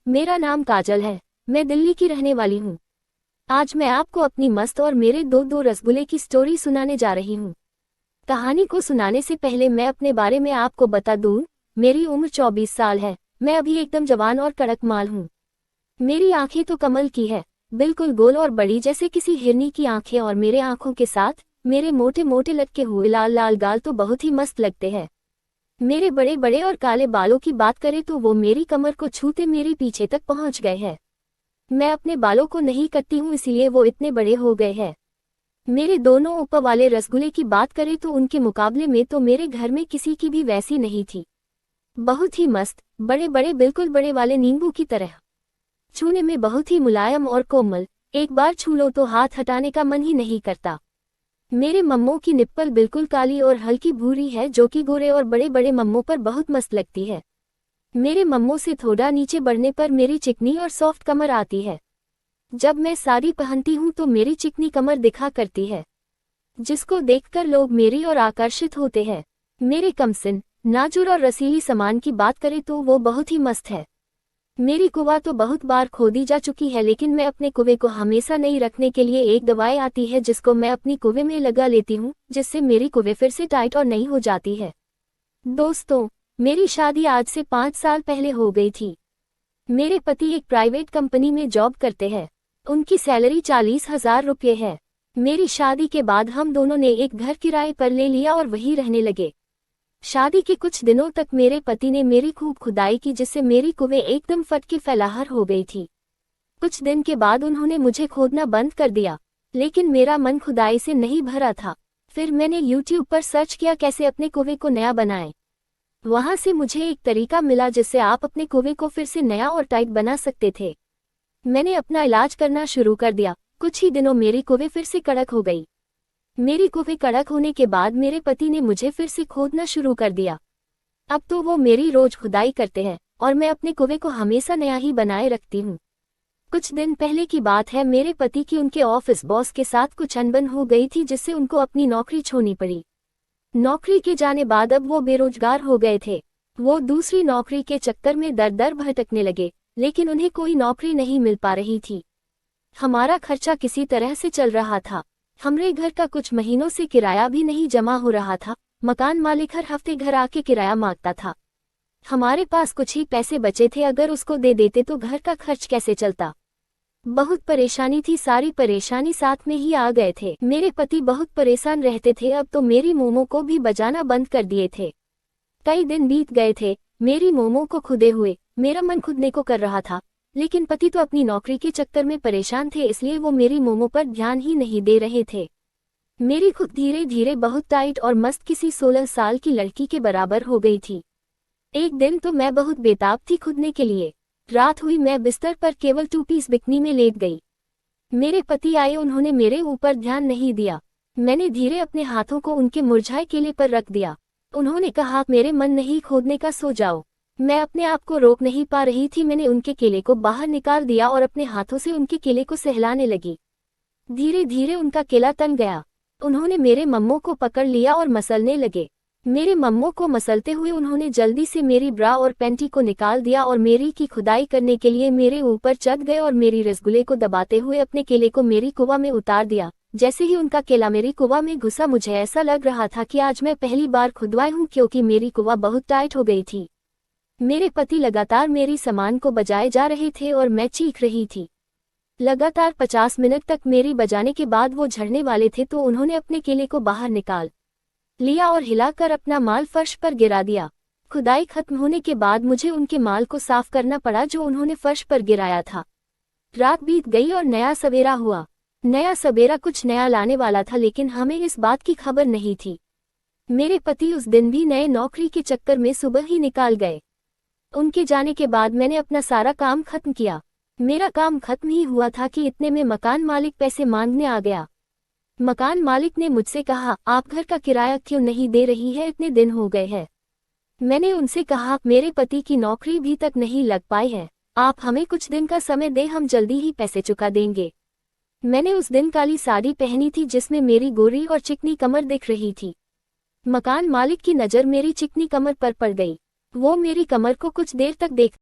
मेरा नाम काजल है। मैं दिल्ली की रहने वाली हूँ। आज मैं आपको अपनी मस्त और मेरे दो दो रसगुल्ले की स्टोरी सुनाने जा रही हूँ। कहानी को सुनाने से पहले मैं अपने बारे में आपको बता दूँ। मेरी उम्र 24 साल है। मैं अभी एकदम जवान और कड़क माल हूँ। मेरी आंखें तो कमल की है, बिल्कुल गोल और बड़ी जैसे किसी हिरनी की आंखें, और मेरे आंखों के साथ मेरे मोटे मोटे लटके हुए लाल लाल गाल तो बहुत ही मस्त लगते हैं। मेरे बड़े बड़े और काले बालों की बात करें तो वो मेरी कमर को छूते मेरे पीछे तक पहुंच गए हैं। मैं अपने बालों को नहीं कटती हूँ, इसलिए वो इतने बड़े हो गए हैं। मेरे दोनों ऊपर वाले रसगुल्ले की बात करें तो उनके मुकाबले में तो मेरे घर में किसी की भी वैसी नहीं थी। बहुत ही मस्त, बड़े बड़े, बिल्कुल बड़े वाले नींबू की तरह। छूने में बहुत ही मुलायम और कोमल। एक बार छू लो तो हाथ हटाने का मन ही नहीं करता। मेरे मम्मों की निप्पल बिल्कुल काली और हल्की भूरी है, जो कि गोरे और बड़े बड़े मम्मों पर बहुत मस्त लगती है। मेरे मम्मों से थोड़ा नीचे बढ़ने पर मेरी चिकनी और सॉफ्ट कमर आती है। जब मैं साड़ी पहनती हूँ तो मेरी चिकनी कमर दिखा करती है, जिसको देखकर लोग मेरी ओर आकर्षित होते हैं। मेरे कमसिन, नाजुर और रसीली सामान की बात करें तो वो बहुत ही मस्त है। मेरी कुआं तो बहुत बार खोदी जा चुकी है, लेकिन मैं अपने कुएं को हमेशा नहीं रखने के लिए एक दवाई आती है जिसको मैं अपनी कुएं में लगा लेती हूँ, जिससे मेरी कुएं फिर से टाइट और नई हो जाती है। दोस्तों, मेरी शादी आज से 5 साल पहले हो गई थी। मेरे पति एक प्राइवेट कंपनी में जॉब करते हैं। उनकी सैलरी 40,000 रुपये है। मेरी शादी के बाद हम दोनों ने एक घर किराए पर ले लिया और वहीं रहने लगे। शादी के कुछ दिनों तक मेरे पति ने मेरी खूब खुदाई की, जिससे मेरी कुएं एकदम फट के फैलाहर हो गई थी। कुछ दिन के बाद उन्होंने मुझे खोदना बंद कर दिया, लेकिन मेरा मन खुदाई से नहीं भरा था। फिर मैंने YouTube पर सर्च किया कैसे अपने कुएं को नया बनाएं। वहां से मुझे एक तरीका मिला जिससे आप अपने कुएं को फिर से नया और टाइट बना सकते थे। मैंने अपना इलाज करना शुरू कर दिया। कुछ ही दिनों मेरी कुएं फिर से कड़क हो गई। मेरी कुएं कड़क होने के बाद मेरे पति ने मुझे फिर से खोदना शुरू कर दिया। अब तो वो मेरी रोज खुदाई करते हैं और मैं अपने कुएं को हमेशा नया ही बनाए रखती हूँ। कुछ दिन पहले की बात है, मेरे पति की उनके ऑफिस बॉस के साथ कुछ अनबन हो गई थी, जिससे उनको अपनी नौकरी छोड़नी पड़ी। नौकरी के जाने बाद अब वो बेरोजगार हो गए थे। वो दूसरी नौकरी के चक्कर में दर दर भटकने लगे, लेकिन उन्हें कोई नौकरी नहीं मिल पा रही थी। हमारा खर्चा किसी तरह से चल रहा था। हमारे घर का कुछ महीनों से किराया भी नहीं जमा हो रहा था। मकान मालिक हर हफ्ते घर आके किराया मांगता था। हमारे पास कुछ ही पैसे बचे थे, अगर उसको दे देते तो घर का खर्च कैसे चलता। बहुत परेशानी थी, सारी परेशानी साथ में ही आ गए थे। मेरे पति बहुत परेशान रहते थे, अब तो मेरी मोमो को भी बजाना बंद कर दिए थे। कई दिन बीत गए थे मेरी मोमो को खुदे हुए। मेरा मन खुदने को कर रहा था, लेकिन पति तो अपनी नौकरी के चक्कर में परेशान थे, इसलिए वो मेरी मोमो पर ध्यान ही नहीं दे रहे थे। मेरी खुद धीरे धीरे बहुत टाइट और मस्त किसी 16 साल की लड़की के बराबर हो गई थी। एक दिन तो मैं बहुत बेताब थी खुदने के लिए। रात हुई, मैं बिस्तर पर केवल 2 पीस बिकनी में लेट गई। मेरे पति आए, उन्होंने मेरे ऊपर ध्यान नहीं दिया। मैंने धीरे अपने हाथों को उनके मुरझाए केले पर रख दिया। उन्होंने कहा, मेरे मन नहीं खोदने का, सो जाओ। मैं अपने आप को रोक नहीं पा रही थी। मैंने उनके केले को बाहर निकाल दिया और अपने हाथों से उनके केले को सहलाने लगी। धीरे धीरे उनका केला तन गया। उन्होंने मेरे मम्मों को पकड़ लिया और मसलने लगे। मेरे मम्मों को मसलते हुए उन्होंने जल्दी से मेरी ब्रा और पैंटी को निकाल दिया और मेरी की खुदाई करने के लिए मेरे ऊपर चढ़ गए और मेरी रसगुल्ले को दबाते हुए अपने केले को मेरी कुआं में उतार दिया। जैसे ही उनका केला मेरी कुआं में घुसा, मुझे ऐसा लग रहा था कि आज मैं पहली बार खुदवाई हूँ, क्योंकि मेरी कुआं बहुत टाइट हो गई थी। मेरे पति लगातार मेरी सामान को बजाए जा रहे थे और मैं चीख रही थी। लगातार 50 मिनट तक मेरी बजाने के बाद वो झड़ने वाले थे, तो उन्होंने अपने केले को बाहर निकाल लिया और हिलाकर अपना माल फर्श पर गिरा दिया। खुदाई खत्म होने के बाद मुझे उनके माल को साफ करना पड़ा जो उन्होंने फर्श पर गिराया था। रात बीत गई और नया सवेरा हुआ। नया सवेरा कुछ नया लाने वाला था, लेकिन हमें इस बात की खबर नहीं थी। मेरे पति उस दिन भी नए नौकरी के चक्कर में सुबह ही निकाल गए। उनके जाने के बाद मैंने अपना सारा काम खत्म किया। मेरा काम खत्म ही हुआ था कि इतने में मकान मालिक पैसे मांगने आ गया। मकान मालिक ने मुझसे कहा, आप घर का किराया क्यों नहीं दे रही है, इतने दिन हो गए हैं। मैंने उनसे कहा, मेरे पति की नौकरी भी तक नहीं लग पाई है, आप हमें कुछ दिन का समय दें, हम जल्दी ही पैसे चुका देंगे। मैंने उस दिन काली साड़ी पहनी थी जिसमें मेरी गोरी और चिकनी कमर दिख रही थी। मकान मालिक की नज़र मेरी चिकनी कमर पर पड़ गई। वो मेरी कमर को कुछ देर तक देख